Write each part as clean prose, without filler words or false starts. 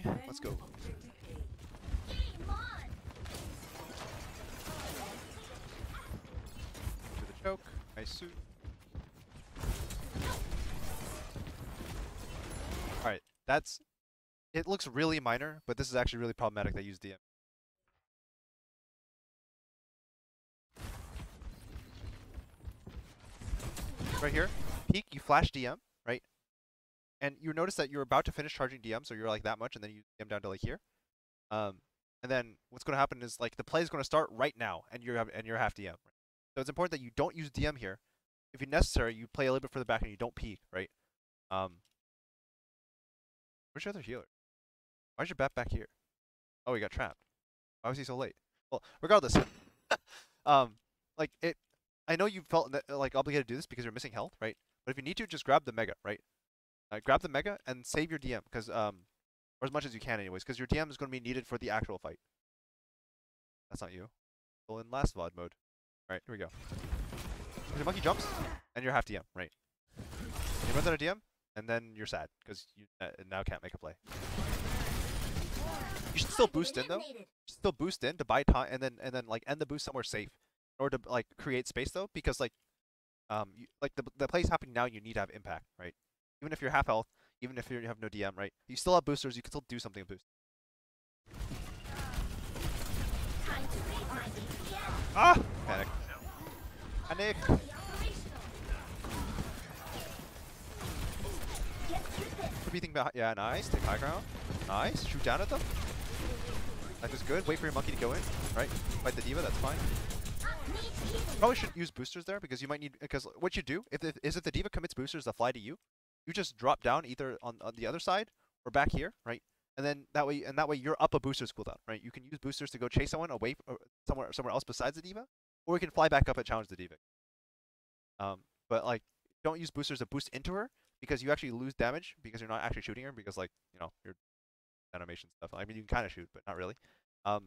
Reloading. Let's go. Do the choke. Nice suit. Alright, that's... It looks really minor, but this is actually really problematic that use DM. Right here, peek, you flash DM, right? And you notice that you're about to finish charging DM, so you're like that much, and then you DM down to like here. And then what's going to happen is like the play is going to start right now, and you're half DM. Right? So it's important that you don't use DM here. If necessary, you play a little bit further back and you don't peek, right? Where's your other healer? Why's your bat back here? Oh, he got trapped. Why was he so late? Well, regardless, like it. I know you felt like obligated to do this because you're missing health, right? But if you need to, just grab the mega, right? Grab the mega and save your DM, because or as much as you can, anyways, because your DM is going to be needed for the actual fight. That's not you. Well, in last VOD mode. All right, here we go. The monkey jumps, and you're half DM, right? He runs out of DM, and then you're sad because you now can't make a play. You should still boost in though. You should still boost in to buy time, and then like end the boost somewhere safe, in order to like create space though, because like the play's happening now. You need to have impact, right? Even if you're half health, even if you have no DM, right? You still have boosters. You can still do something with boost. Ah! Panic. Panic! What do you think about? Yeah, nice. Take high ground. Nice. Shoot down at them. Life is good. Wait for your monkey to go in. Right? Fight the diva. That's fine. Probably shouldn't use boosters there because you might need. Because what you do if the diva commits boosters that fly to you, you just drop down either on the other side or back here, right? And then that way you're up a booster's cooldown, right? You can use boosters to go chase someone away somewhere else besides the diva, or you can fly back up and challenge the diva. But like, don't use boosters to boost into her because you actually lose damage because you're not actually shooting her because like your animation stuff. I mean you can kind of shoot, but not really. So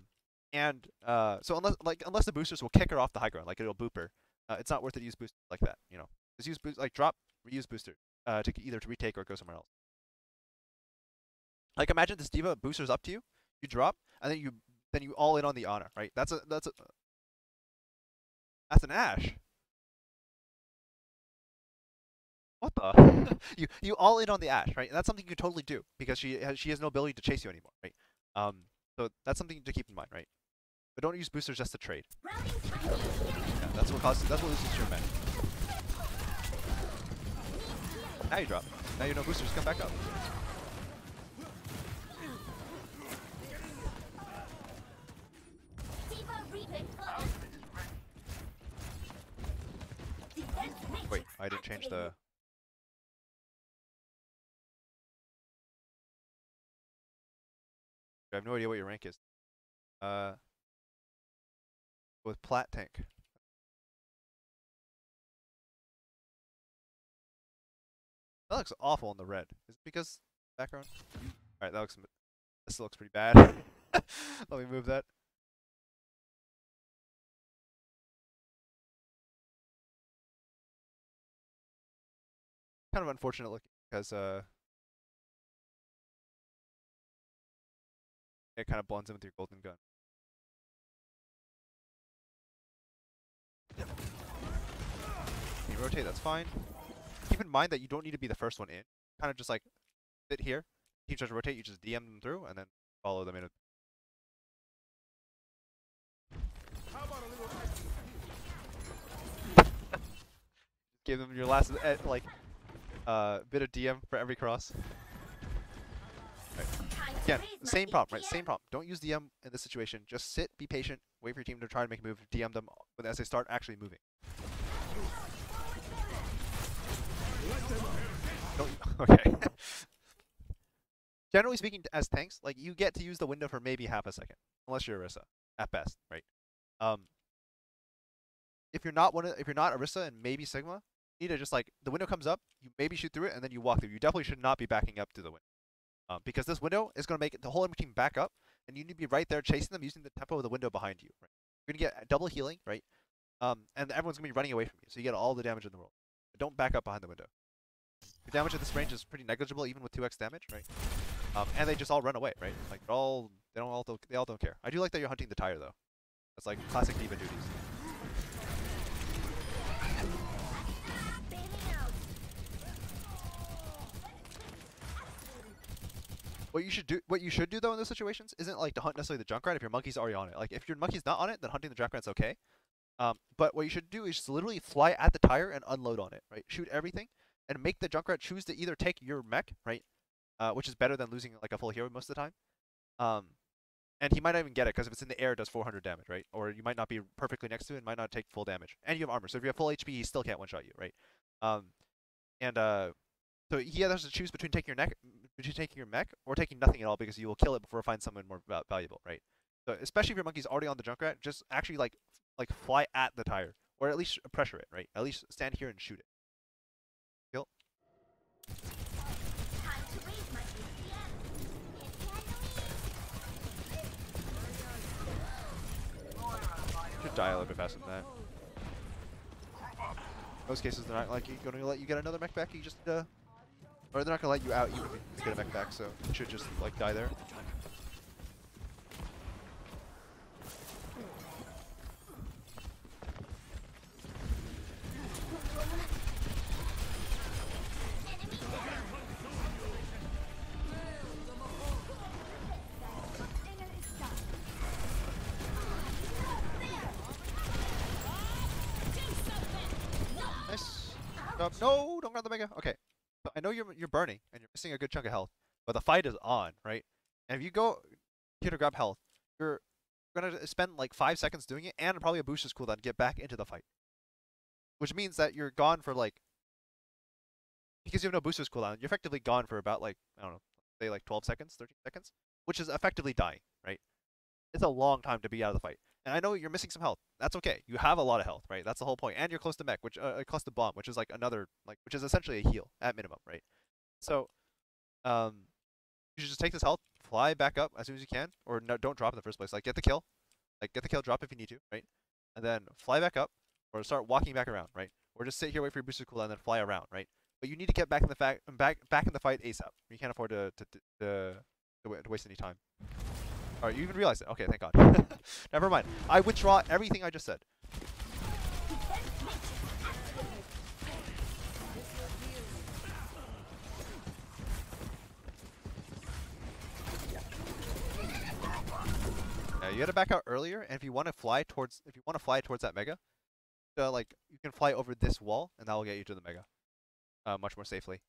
unless the boosters will kick her off the high ground, like it'll boop her, it's not worth it to use boosters like that. Just use drop, reuse booster to either to retake or go somewhere else. Like imagine this diva boosters up to you, you drop, and then you all in on the honor, right? That's an Ashe. What the? you all in on the Ashe, right? And that's something you can totally do because she has no ability to chase you anymore, right? So that's something to keep in mind, right? But don't use boosters just to trade. Yeah, that's what loses your men. Now you drop. Now you know boosters come back up. Wait, I didn't change the... I have no idea what your rank is. With plat tank. That looks awful in the red. Is it because background? Alright, this looks pretty bad. Let me move that. Kind of unfortunate looking because it kind of blends in with your golden gun. You rotate, that's fine. Keep in mind that you don't need to be the first one in. Kind of just like sit here. Team tries to rotate, you just DM them through and then follow them in. Give them your last like bit of DM for every cross. Right. Again, same problem, right? Same problem. Don't use DM in this situation. Just sit, be patient, wait for your team to try and make a move, DM them as they start actually moving. Okay. Generally speaking, as tanks, like you get to use the window for maybe half a second, unless you're Orisa, at best, right? If you're not Orisa and maybe Sigma, you need to just like the window comes up, you maybe shoot through it, and then you walk through. You definitely should not be backing up to the window, because this window is going to make the whole enemy team back up, and you need to be right there chasing them using the tempo of the window behind you. Right? You're gonna get double healing, right? And everyone's gonna be running away from you, so you get all the damage in the world. But don't back up behind the window. Your damage at this range is pretty negligible, even with 2x damage, right? And they just all run away, right? Like they all don't care. I do like that you're hunting the tire though. That's like classic diva duties. What you should do though in those situations isn't like to hunt necessarily the Junkrat if your monkey's already on it. Like if your monkey's not on it, then hunting the Junkrat's okay. But what you should do is just literally fly at the tire and unload on it, right? Shoot everything and make the Junkrat choose to either take your mech, right? Which is better than losing like a full hero most of the time. And he might not even get it because if it's in the air, it does 400 damage, right? Or you might not be perfectly next to it and might not take full damage. And you have armor, so if you have full HP, he still can't one-shot you, right? So he has to choose between taking your mech or taking nothing at all because you will kill it before it finds someone more valuable, right? So especially if your monkey's already on the Junkrat, just actually like fly at the tire or at least pressure it, right? At least stand here and shoot it. Kill. Should die a little bit faster than that. Most cases they're not like going to let you get another mech back. You just or they're not gonna let you out even if you get a mech back. So you should just like die there. No, don't grab the Mega. Okay. So I know you're burning and you're missing a good chunk of health, but the fight is on, right? And if you go here to grab health, you're gonna spend like 5 seconds doing it and probably a booster's cooldown to get back into the fight. Which means that you're gone for like, because you have no booster's cooldown, you're effectively gone for about like, I don't know, say like 12 seconds, 13 seconds, which is effectively dying, right? It's a long time to be out of the fight. And I know you're missing some health. That's okay. You have a lot of health, right? That's the whole point. And you're close to mech, which close to bomb, which is like another which is essentially a heal at minimum, right? So, you should just take this health, fly back up as soon as you can, or no, don't drop in the first place. Like get the kill, drop if you need to, right? And then fly back up, or start walking back around, right? Or just sit here, wait for your booster cooldown, and then fly around, right? But you need to get back in the back in the fight ASAP. You can't afford to waste any time. Alright, you even realized it. Okay, thank God. Never mind. I withdraw everything I just said. Yeah, you gotta back out earlier, and if you want to fly towards that Mega, like you can fly over this wall, and that will get you to the Mega, much more safely.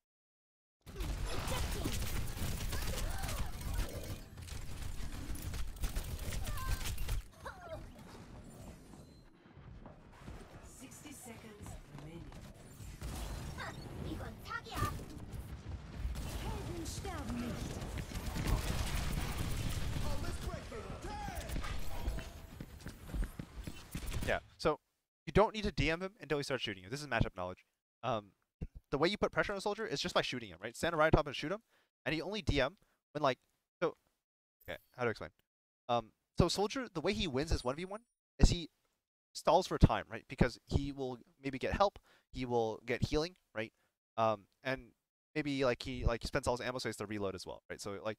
Yeah, so you don't need to DM him until he starts shooting you. This is matchup knowledge. The way you put pressure on a soldier is just by shooting him, right? Stand right on top and shoot him, and he only DM when like okay, how to explain? So soldier, the way he wins his 1v1 is he stalls for time, right? Because he will maybe get help, he will get healing, right? And maybe like he spends all his ammo so he has to reload as well, right? So like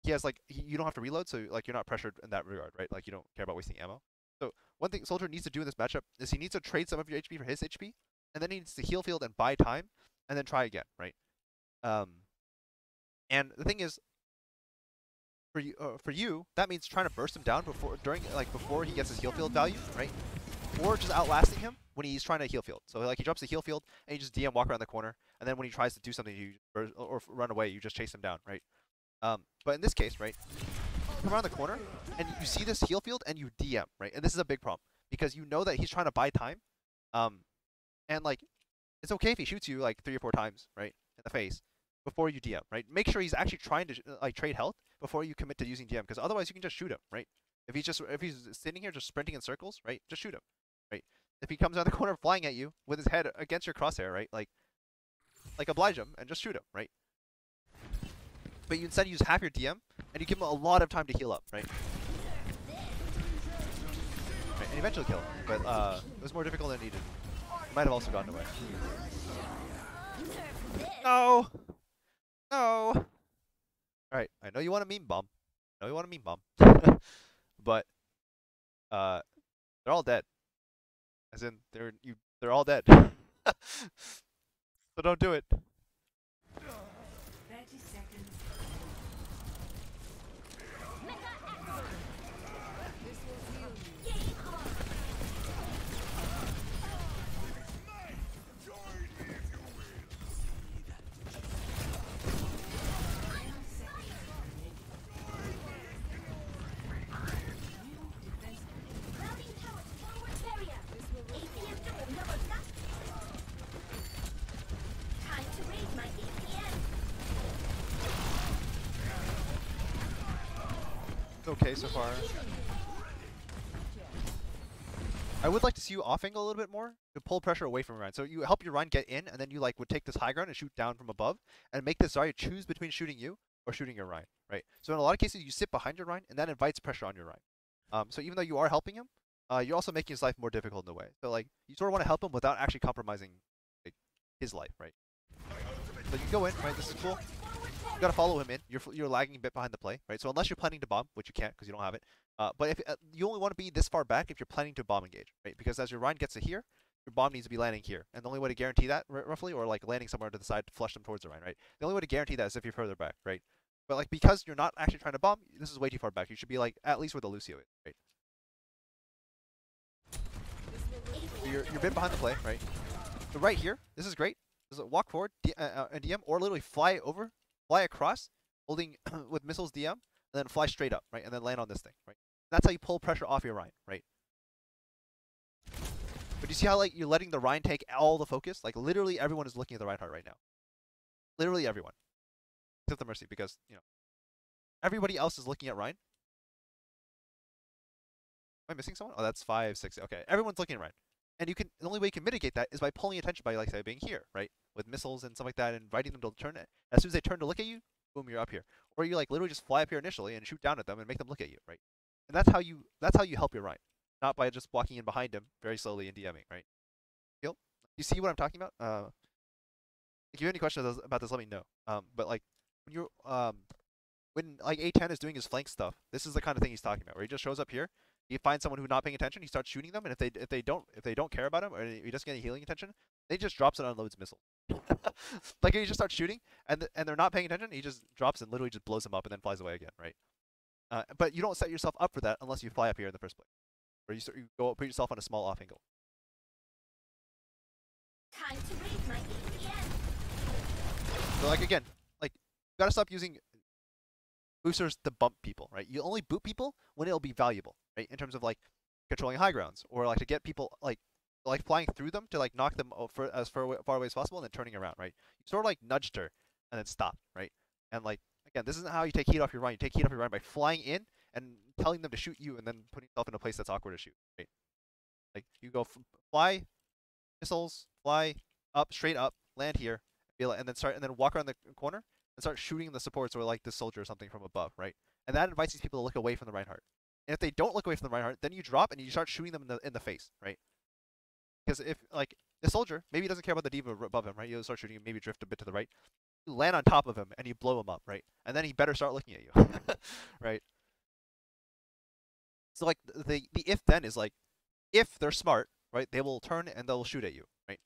he has you don't have to reload, so like you're not pressured in that regard, right? Like you don't care about wasting ammo. So one thing soldier needs to do in this matchup is he needs to trade some of your HP for his HP, and then he needs to heal field and buy time, and then try again, right? And the thing is, for you, that means trying to burst him down before he gets his heal field value, right? Or just outlasting him when he's trying to heal field. So like he drops the heal field and you just DM walk around the corner, and then when he tries to do something or run away, you just chase him down, right? But in this case, right, you come around the corner and you see this heal field and you DM, right? And this is a big problem because you know that he's trying to buy time, and like it's okay if he shoots you like 3 or 4 times, right, in the face before you DM, right? Make sure he's actually trying to like trade health before you commit to using DM, because otherwise you can just shoot him, right? If he's sitting here just sprinting in circles, right, just shoot him, right? If he comes around the corner flying at you with his head against your crosshair, right, like oblige him and just shoot him, right? But you instead use half your DM and you give him a lot of time to heal up, right? And eventually kill him, but it was more difficult than needed. He might have also gotten away. No! No! Alright, I know you want a meme bomb. I know you want a meme bomb. But they're all dead. As in they're all dead. So don't do it. 30 seconds. This will heal you. Okay so far. I would like to see you off angle a little bit more to pull pressure away from Ryan. So you help your Ryan get in, and then you like would take this high ground and shoot down from above, and make this Zarya choose between shooting you or shooting your Ryan, right? So in a lot of cases, you sit behind your Ryan, and that invites pressure on your Ryan. So even though you are helping him, you're also making his life more difficult in a way. So like you sort of want to help him without actually compromising like, his life, right? So you go in, right? This is cool. You gotta follow him in. You're lagging a bit behind the play, right? So unless you're planning to bomb, which you can't because you don't have it. But if you only want to be this far back if you're planning to bomb engage, right? Because as your Ryan gets to here, your bomb needs to be landing here, and the only way to guarantee that, roughly, or like landing somewhere to the side to flush them towards the Ryan, right? The only way to guarantee that is if you're further back, right? But like because you're not actually trying to bomb, this is way too far back. You should be like at least where the Lucio is, right? So you're a bit behind the play, right? So right here, this is great. This is a walk forward and DM, or literally fly over, fly across, holding with missiles DM, and then fly straight up, right? And then land on this thing, right? That's how you pull pressure off your Ryan, right? But you see how like you're letting the Ryan take all the focus? Like literally everyone is looking at the Reinhardt right now. Literally everyone. Except the Mercy, because everybody else is looking at Ryan. Am I missing someone? Oh, that's 5, 6. Okay, everyone's looking at Ryan. And the only way you can mitigate that is by pulling attention by like say being here, right? With missiles and stuff like that, and inviting them to turn it. As soon as they turn to look at you, boom, you're up here. Or you like literally just fly up here initially and shoot down at them and make them look at you, right? And that's how you help your Ryan, not by just walking in behind him very slowly and DMing, right? Feel? You see what I'm talking about? If you have any questions about this, let me know. But like when like A10 is doing his flank stuff, this is the kind of thing he's talking about, where he just shows up here. He finds someone who's not paying attention. He starts shooting them, and if they don't care about him, or he doesn't get any healing attention, they just drops and unloads missiles. Like he just starts shooting, and they're not paying attention. He just drops and literally just blows them up, and then flies away again, right? But you don't set yourself up for that unless you fly up here in the first place, or you go put yourself on a small off angle. Time to raise my APM. So like again, like you gotta stop using boosters to bump people, right? You only boot people when it'll be valuable, right? In terms of like controlling high grounds, or like to get people like flying through them to like knock them as far away as possible, and then turning around, right? You sort of like nudged her and then stop, right? And like again, this isn't how you take heat off your Ryan. You take heat off your Ryan by flying in and telling them to shoot you, and then putting yourself in a place that's awkward to shoot, right? Like you go fly, missiles, fly up, straight up, land here, and then walk around the corner and start shooting the supports or like the soldier or something from above, right? And that invites these people to look away from the Reinhardt. And if they don't look away from the Reinhardt, then you drop and you start shooting them in the face, right? Because if like the soldier maybe he doesn't care about the diva above him, right? You'll start shooting him, maybe drift a bit to the right. You land on top of him and you blow him up, right? And then he better start looking at you, right? So like the if then is like if they're smart, right? They will turn and they'll shoot at you, right?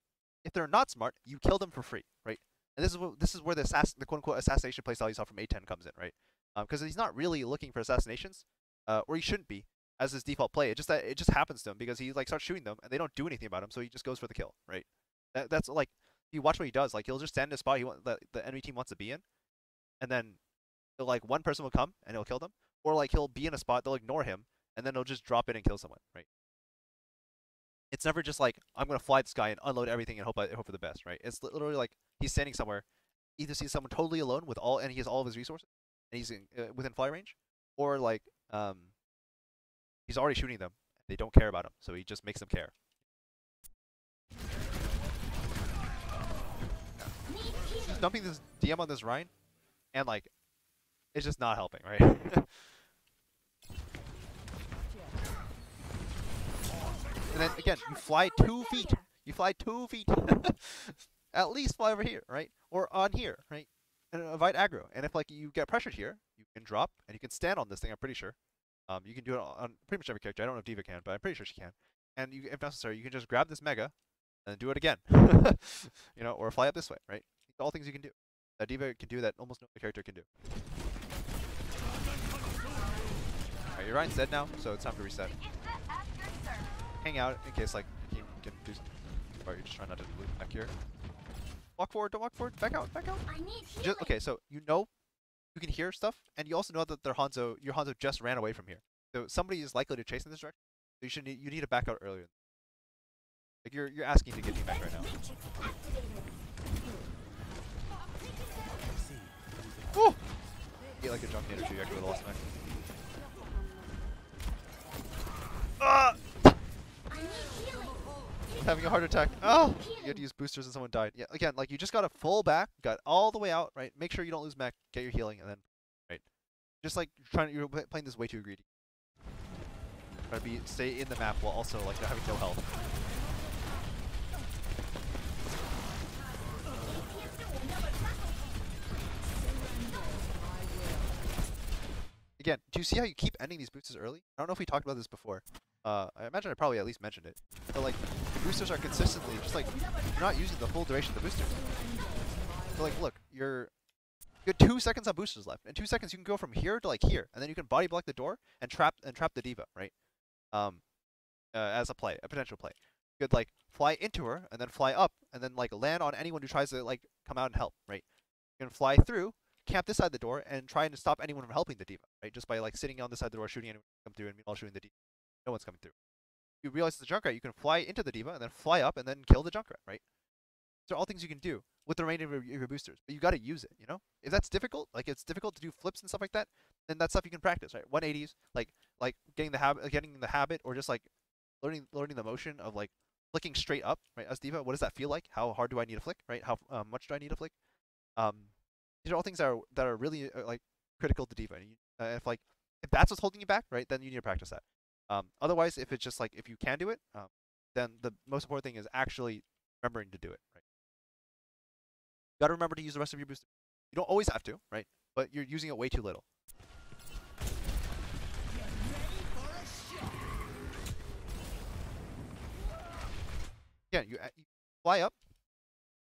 If they're not smart, you kill them for free, right? And this is where the quote unquote assassination playstyle you saw from A10 comes in, right? Because he's not really looking for assassinations, or he shouldn't be as his default play. It just happens to him because he like starts shooting them and they don't do anything about him, so he just goes for the kill, right? That's like you watch what he does. Like he'll just stand in a spot that the enemy team wants to be in, and then like one person will come and he'll kill them, or like he'll be in a spot they'll ignore him and then he'll just drop in and kill someone, right? It's never just like I'm gonna fly this guy and unload everything and hope for the best, right? It's literally like he's standing somewhere, either sees someone totally alone and he has all of his resources and he's within fly range, or like he's already shooting them and they don't care about him, so he just makes them care. Yeah. Just dumping this DM on this Ryan, and like it's just not helping, right? And then again, you fly 2 feet. You fly 2 feet. At least fly over here, right? Or on here, right? and invite aggro. And if like you get pressured here, you can drop and you can stand on this thing. I'm pretty sure. You can do it on pretty much every character. I don't know if Diva can, but I'm pretty sure she can. And you, if necessary, you can just grab this mega and do it again. You know, or fly up this way, right? All things you can do. That Diva can do that almost no other character can do. Alright, your Ryan's dead now, so it's time to reset. Hang out in case like you can do something. Or you're just trying not to loop back here. Walk forward, don't walk forward, back out, back out. Just, okay, so you know you can hear stuff, and you also know that your Hanzo just ran away from here. So somebody is likely to chase in this direction. So you need to back out earlier. Like you're asking to get me back right now. Oh! Get like a jump hit or two, you actually would have lost match. Ah! I'm having a heart attack. Oh! You had to use boosters and someone died. Yeah, again, like you just gotta full back, got all the way out, right? Make sure you don't lose mech, get your healing, and then, right? Just like you're playing this way too greedy. Try to stay in the map while also like having no health. Again, do you see how you keep ending these boosters early? I don't know if we talked about this before. I imagine I probably at least mentioned it. But like, boosters are consistently just like you're not using the full duration of the boosters. So like, look, you have 2 seconds on boosters left. In 2 seconds, you can go from here to like here, and then you can body block the door and trap the diva, right? As a potential play. You could like fly into her and then fly up and then like land on anyone who tries to like come out and help, right? You can fly through, camp this side of the door, and try to stop anyone from helping the diva, right? Just by like sitting on this side of the door, shooting anyone who come through, and meanwhile shooting the diva. No one's coming through. You realize it's a Junkrat, you can fly into the diva and then fly up and then kill the Junkrat, right? These are all things you can do with the range of your boosters, but you got to use it, you know? If that's difficult, like it's difficult to do flips and stuff like that, then that's stuff you can practice, right? 180s, like getting the habit, or just like learning the motion of like flicking straight up, right? As diva, what does that feel like? How hard do I need to flick, right? How much do I need to flick? These are all things that are really like critical to diva. If that's what's holding you back, right? Then you need to practice that. Otherwise, if it's just like if you can do it, then the most important thing is actually remembering to do it, right? You got to remember to use the rest of your booster. You don't always have to, right? But you're using it way too little. Again, you fly up.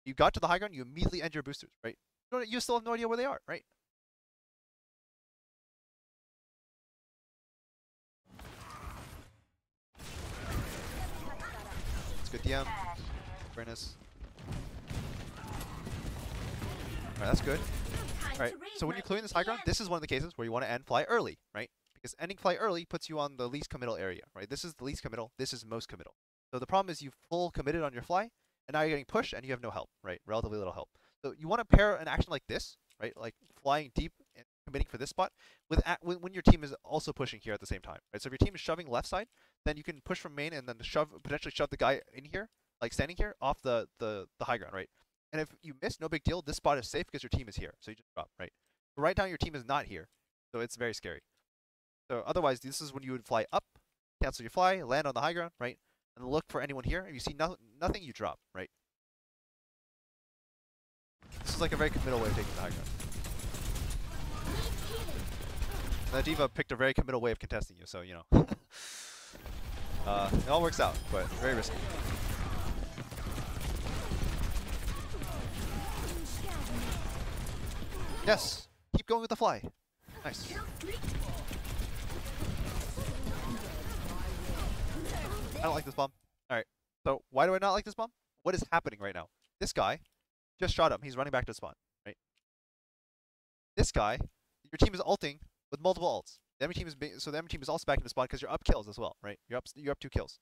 You got to the high ground. You immediately end your boosters, right? You still have no idea where they are, right? It's good DM. Awareness. Alright, that's good. Alright, so when you're clearing this high ground, this is one of the cases where you want to end fly early, right? Because ending fly early puts you on the least committal area, right? This is the least committal, this is most committal. So the problem is you full committed on your fly, and now you're getting pushed and you have no help, right? Relatively little help. So you want to pair an action like this, right? Like flying deep and committing for this spot, with when your team is also pushing here at the same time, right? So if your team is shoving left side, then you can push from main and then potentially shove the guy in here, like standing here, off the high ground, right? And if you miss, no big deal. This spot is safe because your team is here, so you just drop, right? But right now your team is not here, so it's very scary. So otherwise, this is when you would fly up, cancel your fly, land on the high ground, right? And look for anyone here. If you see nothing, you drop, right? This is like a very committal way of taking the high ground. And the diva picked a very committal way of contesting you, so you know. It all works out, but very risky. Yes! Keep going with the fly. Nice. I don't like this bomb. Alright, so why do I not like this bomb? What is happening right now? This guy just shot him. He's running back to spawn, right? This guy, your team is ulting with multiple ults. The enemy team is also backing to spawn because you're up kills as well, right? You're up 2 kills.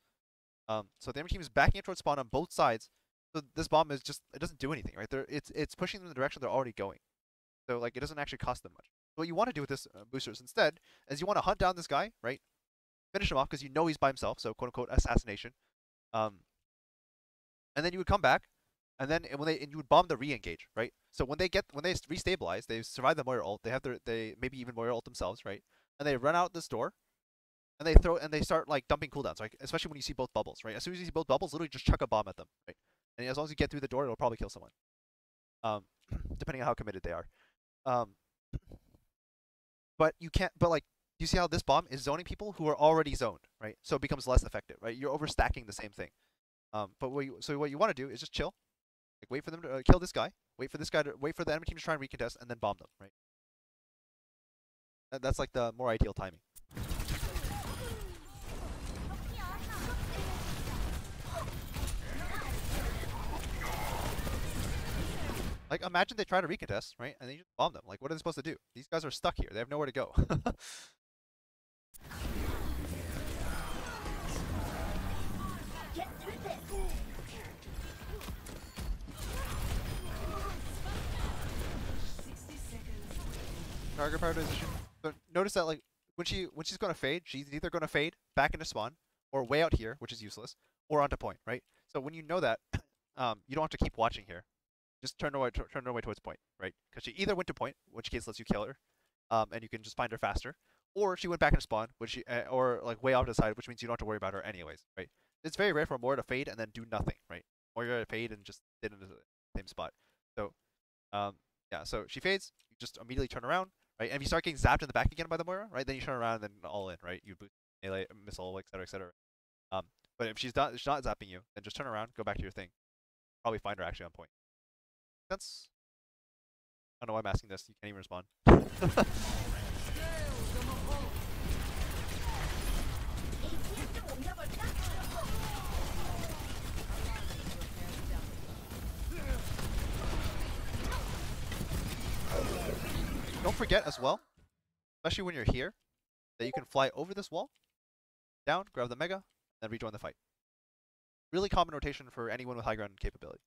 So the enemy team is backing it towards spawn on both sides. So this bomb is just, it doesn't do anything, right? It's pushing them in the direction they're already going. So like it doesn't actually cost them much. So what you want to do with this boosters instead is you want to hunt down this guy, right? Finish him off because you know he's by himself, so quote unquote assassination. And then you would come back, and then you would bomb the re-engage, right? So when they restabilize, they survive the Moira ult. They maybe even Moira ult themselves, right? And they run out this door, and they start like dumping cooldowns, right? Especially when you see both bubbles, right? As soon as you see both bubbles, literally just chuck a bomb at them, right? And as long as you get through the door, it'll probably kill someone. Depending on how committed they are. Um, but you can't. But like, you see how this bomb is zoning people who are already zoned, right? So it becomes less effective, right? You're overstacking the same thing. But what you want to do is just chill, like wait for them to kill this guy, wait for the enemy team to try and recontest, and then bomb them, right? That's like the more ideal timing. Like, imagine they try to recontest, right? And then you just bomb them. Like, what are they supposed to do? These guys are stuck here. They have nowhere to go. Target prioritization. So notice that like when she's gonna fade, she's either gonna fade back into spawn or way out here, which is useless, or onto point, right? So when you know that, you don't have to keep watching here. Just turn away towards point, right? Because she either went to point, which case lets you kill her, and you can just find her faster, or she went back into spawn, or like way off to the side, which means you don't have to worry about her anyways, right? It's very rare for Moira to fade and then do nothing, right? Moira to fade and just sit in the same spot. So, yeah, so she fades, you just immediately turn around, right? And if you start getting zapped in the back again by the Moira, right, then you turn around and then all in, right? You boost melee, missile, etc., etc. Um, but if she's not zapping you, then just turn around, go back to your thing. Probably find her actually on point. Sense? I don't know why I'm asking this. You can't even respond. Don't forget as well, especially when you're here, that you can fly over this wall, down, grab the Mega, then rejoin the fight. Really common rotation for anyone with high ground capability.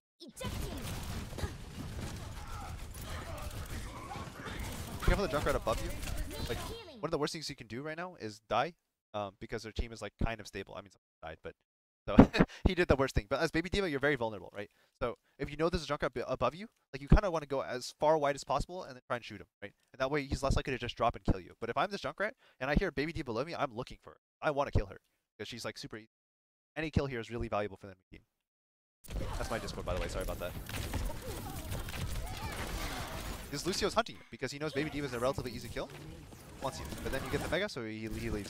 Careful the Junkrat above you. Like, one of the worst things you can do right now is die, because their team is like kind of stable. I mean, someone died, but so he did the worst thing. But as Baby D.Va, you're very vulnerable, right? So if you know there's a Junkrat above you, like you kind of want to go as far wide as possible and then try and shoot him, right? And that way he's less likely to just drop and kill you. But if I'm this Junkrat and I hear Baby D below me, I'm looking for her. I want to kill her because she's like super easy. Any kill here is really valuable for the enemy team. That's my Discord, by the way. Sorry about that. Because Lucio's hunting you because he knows Baby D.Va is a relatively easy kill. Wants you, but then you get the Mega, so he leaves you.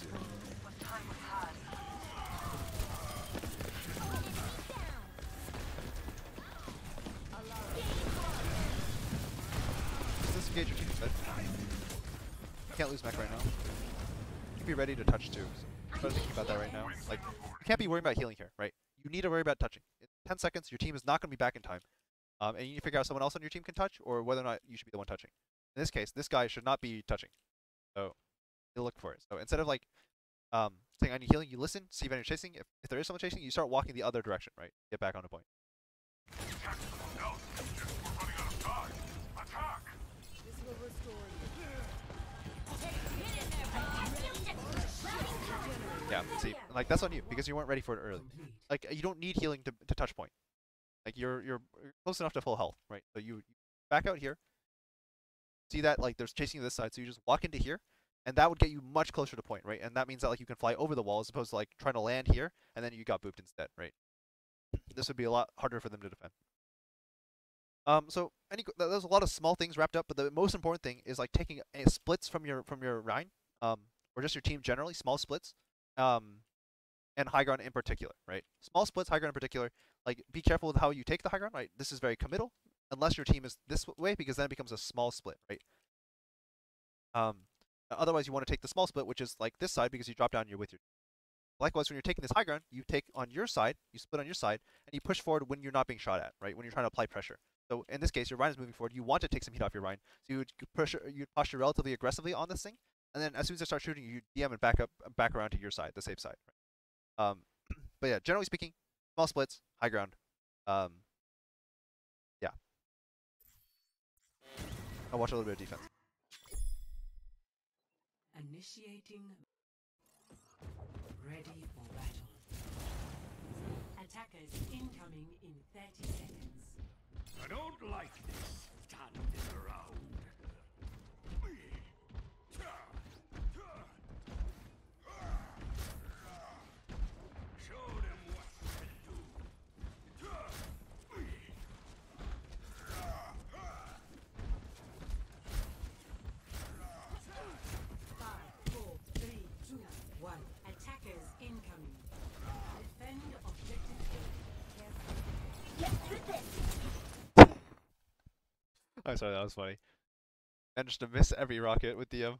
Just disengage your team instead. You can't lose mech right now. You can be ready to touch too. So I'm thinking about that right now. Like, you can't be worrying about healing here, right? You need to worry about touching. In 10 seconds, your team is not going to be back in time. And you need to figure out someone else on your team can touch, or whether or not you should be the one touching. In this case, this guy should not be touching. So, you'll look for it. So instead of like saying I need healing, you listen, see if anyone's chasing. If there is someone chasing, you start walking the other direction, right? Get back on the point. This will restore you. Yeah, see, like that's on you because you weren't ready for it early. Like you don't need healing to touch point. Like you're close enough to full health, right? So you back out here. See that like there's chasing you this side, so you just walk into here, and that would get you much closer to point, right? And that means that like you can fly over the wall as opposed to like trying to land here and then you got booped instead, right? This would be a lot harder for them to defend. So there's a lot of small things wrapped up, but the most important thing is like taking splits from your Rhine, or just your team generally, small splits, and high ground in particular, right? Small splits, high ground in particular. Like be careful with how you take the high ground, right? This is very committal, unless your team is this way, because then it becomes a small split, right? Otherwise, you want to take the small split, which is like this side, because you drop down, you're with your. Likewise, when you're taking this high ground, you take on your side, you split on your side, and you push forward when you're not being shot at, right? When you're trying to apply pressure. So in this case, your Rhine is moving forward. You want to take some heat off your Rhine, so you'd posture relatively aggressively on this thing, and then as soon as they start shooting, you DM and back around to your side, the safe side. Right? But yeah, generally speaking, small splits, high ground. Yeah. I'll watch a little bit of defense. Initiating. Ready for battle. Attackers incoming in 30 seconds. I don't like this standing around. Show them what to do. I'm sorry, that was funny. Managed to miss every rocket with DM.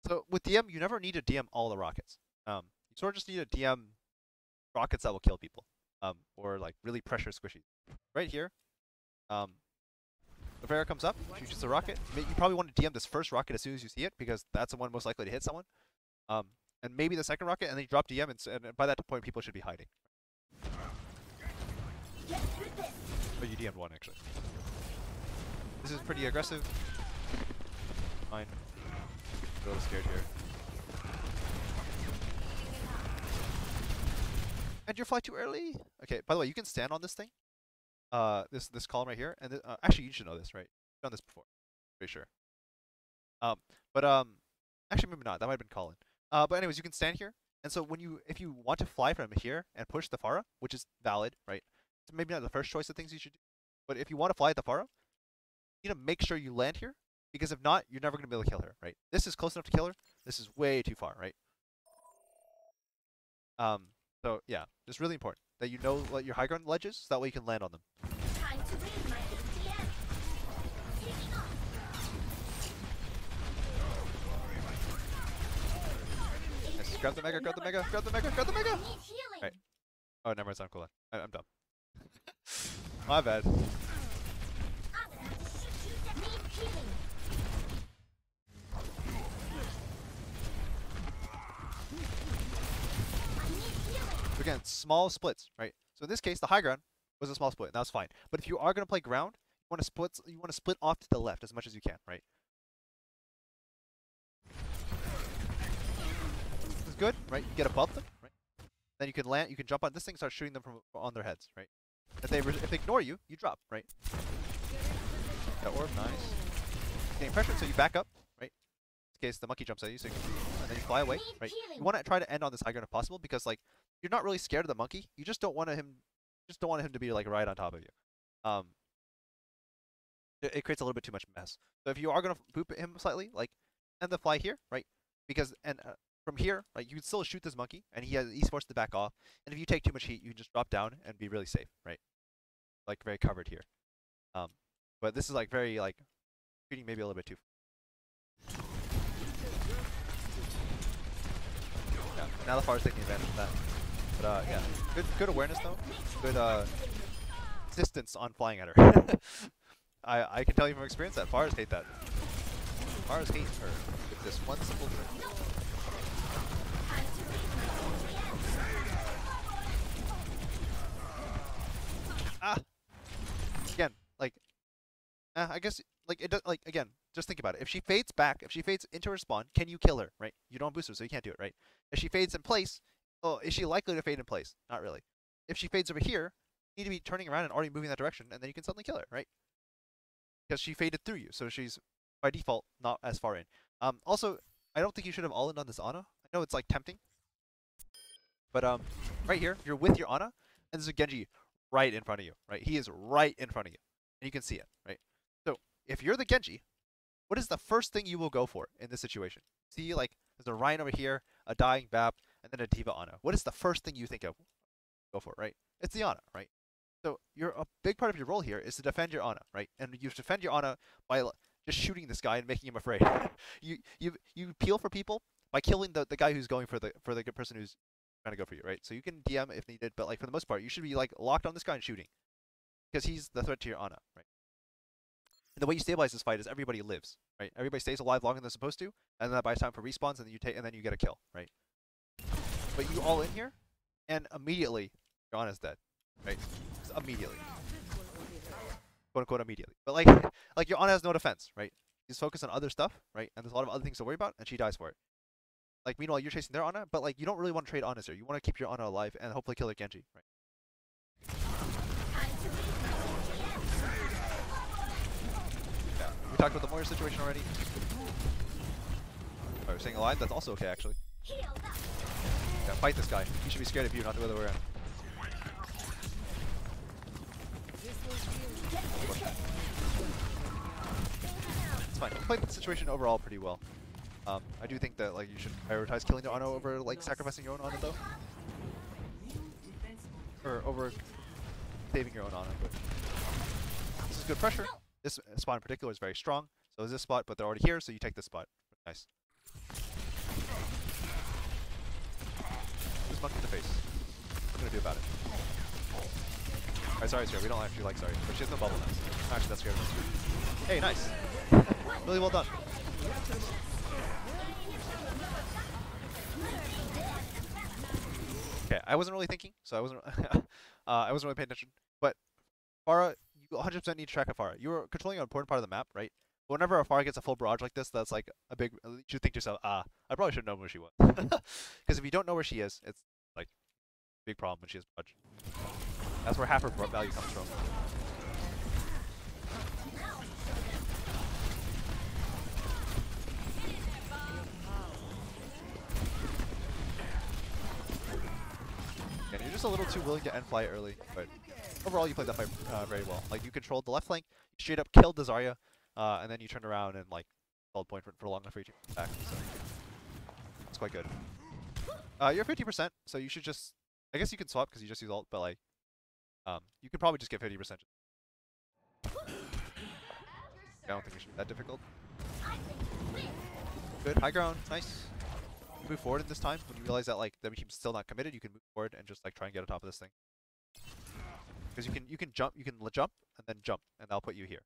So with DM, you never need to DM all the rockets. You sort of just need to DM rockets that will kill people. Or like really pressure squishy. Right here, if Vera comes up, shoots the rocket. You probably want to DM this first rocket as soon as you see it because that's the one most likely to hit someone. And maybe the second rocket, and then you drop DM, and by that point, people should be hiding. But you DM'd one actually. This is pretty aggressive. Fine. A little scared here. And you fly too early. Okay. By the way, you can stand on this thing. This column right here, and actually you should know this, right? You've done this before, pretty sure. Actually maybe not. That might have been Colin. But anyways, you can stand here, and so if you want to fly from here and push the Pharah, which is valid, right? It's maybe not the first choice of things you should do, but if you want to fly at the Pharah, you need to make sure you land here, because if not, you're never going to be able to kill her, right? This is close enough to kill her. This is way too far, right? So yeah, it's really important that you know what your high ground ledge is, so that way you can land on them. Time to raise my ATM. Taking off. Nice. Grab the mega, grab the mega, grab the mega, grab the mega! I need healing. Right. Oh, never mind, it's not cool. I'm dumb. My bad. I'm gonna have to shoot you that need healing. I need healing. Again, small splits, right? So in this case, the high ground was a small split, and that was fine. But if you are going to play ground, you want to split off to the left as much as you can, right? This is good, right? You get above them, right? Then you can land, you can jump on this thing, start shooting them from on their heads, right? If they ignore you, you drop, right? That orb, nice. Getting pressure, so you back up, right? In this case, the monkey jumps at you, so you can, and then you fly away, right? You want to try to end on this high ground if possible, because like you're not really scared of the monkey. You just don't want him to be like right on top of you. It creates a little bit too much mess. So if you are gonna boop him slightly, like end the fly here, right? Because from here, right, you can still shoot this monkey, and he's forced to back off. And if you take too much heat, you can just drop down and be really safe, right? Like very covered here. But this is like very like shooting maybe a little bit too. Yeah, now the Pharah's taking advantage of that. But yeah, good awareness though. Good distance on flying at her. I can tell you from experience that Pharahs hate that. Pharahs hate her with this one simple trick. Again, like, I guess like it does. Like again, just think about it. If she fades back, if she fades into her spawn, can you kill her? Right? You don't boost her, so you can't do it. Right? If she fades in place, oh, is she likely to fade in place? Not really. If she fades over here, you need to be turning around and already moving that direction, and then you can suddenly kill her, right? Because she faded through you, so she's by default not as far in. Also, I don't think you should have all-in on this Ana. I know it's like tempting, but right here, you're with your Ana, and there's a Genji right in front of you, right? He is right in front of you, and you can see it, right? So if you're the Genji, what is the first thing you will go for in this situation? See, like there's a Ryan over here, a dying Bap, and then a Diva Ana. What is the first thing you think of? Go for, right? It's the Ana, right? So a big part of your role here is to defend your Ana, right? And you defend your Ana by just shooting this guy and making him afraid. you peel for people by killing the guy who's going for the good person who's trying to go for you, right? So you can DM if needed, but like for the most part, you should be like locked on this guy and shooting, because he's the threat to your Ana, right? And the way you stabilize this fight is everybody lives, right? Everybody stays alive longer than they're supposed to, and then that buys time for respawns, and then you get a kill, right? But you all in here, and immediately your Ana's dead, right? Just immediately, quote unquote immediately. But like your Ana has no defense, right? She's focused on other stuff, right? And there's a lot of other things to worry about, and she dies for it. Like meanwhile you're chasing their Ana, but like you don't really want to trade Anas here. You want to keep your Ana alive and hopefully kill their Genji, right? Yeah, we talked about the Moira situation already. Oh, we're staying alive. That's also okay actually. Yeah, fight this guy. He should be scared of you, not the other way around. It's fine. We played the situation overall pretty well. I do think that like you should prioritize killing the Ana over like sacrificing your own Ana though, or over saving your own Ana. But this is good pressure. This spot in particular is very strong. So is this spot, but they're already here, so you take this spot. Nice. This monkey in the face. What are you gonna do about it? Alright, sorry, we don't actually like sorry. But she has no bubble now. Actually, that's good. Hey, nice. Really well done. Okay, I wasn't really thinking, so I wasn't I wasn't really paying attention. But Pharah, you 100% need to track a Pharah. You're controlling an important part of the map, right? But whenever a Pharah gets a full barrage like this, that's like a big. You should think to yourself, I probably should have known where she was. Because if you don't know where she is, it's like a big problem when she has barrage. That's where half her value comes from. And you're just a little too willing to end fly early, but overall you played that fight very well. Like you controlled the left flank, you straight up killed the Zarya, and then you turned around and like held point for long enough for you to attack. So it's quite good. You're 50%, so you should just. I guess you can swap because you just use ult, but like, you could probably just get 50%. I don't think it should be that difficult. Good, high ground, nice. Move forward in this time. When you realize that like the enemy team's still not committed, you can move forward and just like try and get on top of this thing. Because you can jump, and then jump, and that'll put you here.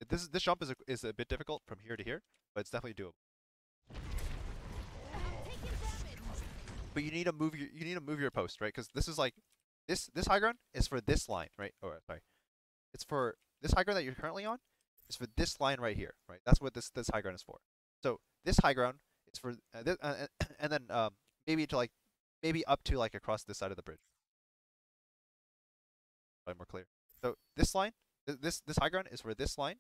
This jump is a bit difficult from here to here, but it's definitely doable. But you need to move your post, right? Because this is like this high ground is for this line, right? Or sorry, it's for this high ground that you're currently on is for this line right here, right? That's what this high ground is for. So this high ground is for this, and then maybe up to like across this side of the bridge. Probably more clear. So this line, this high ground is for this line,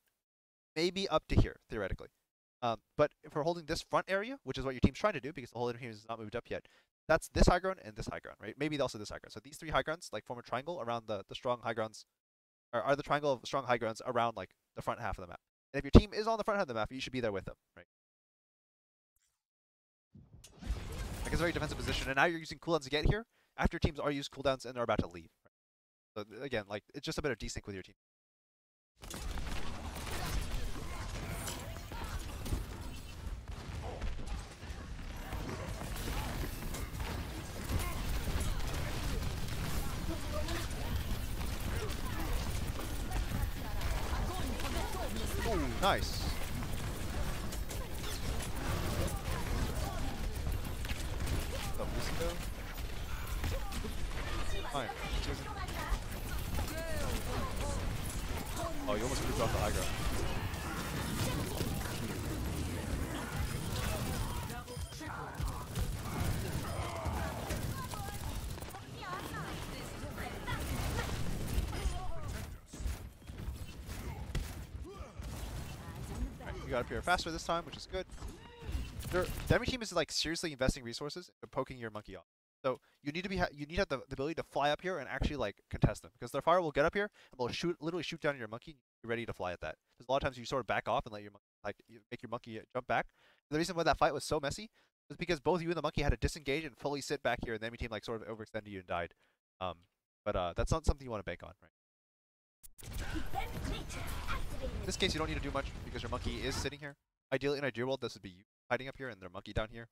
maybe up to here theoretically. But if we're holding this front area, which is what your team's trying to do, because the whole team has not moved up yet, that's this high ground and this high ground, right? Maybe also this high ground. So these three high grounds like form a triangle around the strong high grounds, or are the triangle of strong high grounds around like the front half of the map. And if your team is on the front half of the map, you should be there with them, right? Like it's a very defensive position, and now you're using cooldowns to get here after teams are used cooldowns and they're about to leave. Right? So again, like it's just a bit of desync with your team. Ooh, nice. Fine. Oh, you almost moved off the high ground. You got up here faster this time, which is good. The enemy team is like seriously investing resources and poking your monkey off. So you need to have the ability to fly up here and actually like contest them, because their fire will get up here and they'll literally shoot down your monkey. And you're ready to fly at that. Because a lot of times you sort of back off and let your make your monkey jump back. The reason why that fight was so messy was because both you and the monkey had to disengage and fully sit back here, and the enemy team like sort of overextended you and died. But that's not something you want to bank on, right? In this case, you don't need to do much because your monkey is sitting here. Ideally, in an ideal world, this would be you hiding up here and their monkey down here.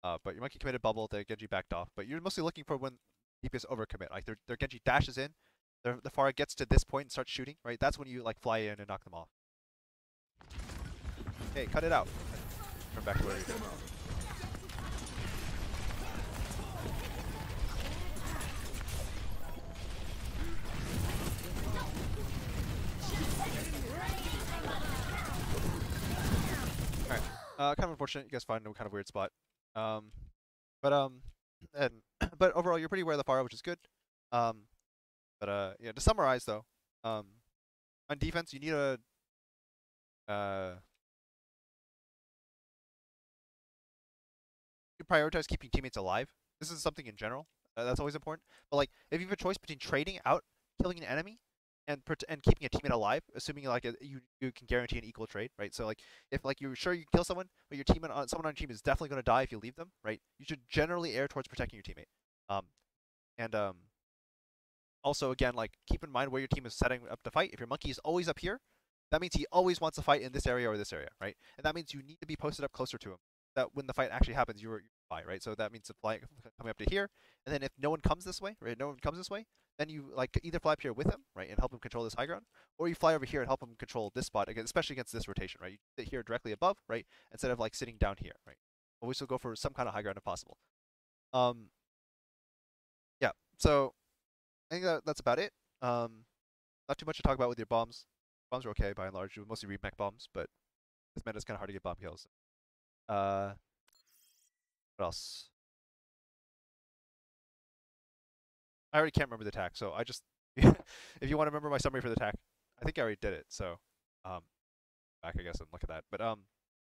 But your monkey committed bubble, the Genji backed off. But you're mostly looking for when DPS overcommit. Like their Genji dashes in, the Pharah gets to this point and starts shooting, right? That's when you like fly in and knock them off. Okay, cut it out. Turn back to where you're going. Kind of unfortunate. You guys find a kind of weird spot. But overall, you're pretty aware of the Pharah, which is good. Yeah. To summarize though, on defense, you need a you prioritize keeping teammates alive. This is something in general that's always important. But like, if you have a choice between trading out, killing an enemy, and keeping a teammate alive, assuming like you can guarantee an equal trade, right? So like if like you're sure you can kill someone, but your teammate someone on your team is definitely going to die if you leave them, right? You should generally err towards protecting your teammate. Also, again, like keep in mind where your team is setting up to fight. If your monkey is always up here, that means he always wants to fight in this area or this area, right? And that means you need to be posted up closer to him. That when the fight actually happens, you're fly, right? So that means flying coming up to here, and then if no one comes this way, right? No one comes this way, then you like either fly up here with him, right, and help him control this high ground, or you fly over here and help him control this spot again, especially against this rotation, right? You sit here directly above, right, instead of like sitting down here, right? Always will go for some kind of high ground if possible. Yeah. So I think that's about it. Not too much to talk about with your bombs. Bombs are okay by and large. You mostly read mech bombs, but this meta is kind of hard to get bomb kills. What else? I already can't remember the attack, so I just if you want to remember my summary for the attack, I think I already did it. So back I guess and look at that. But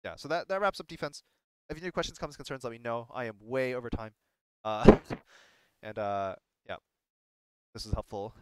yeah. So that wraps up defense. If you have any questions, comments, concerns, let me know. I am way over time. And yeah, this is helpful.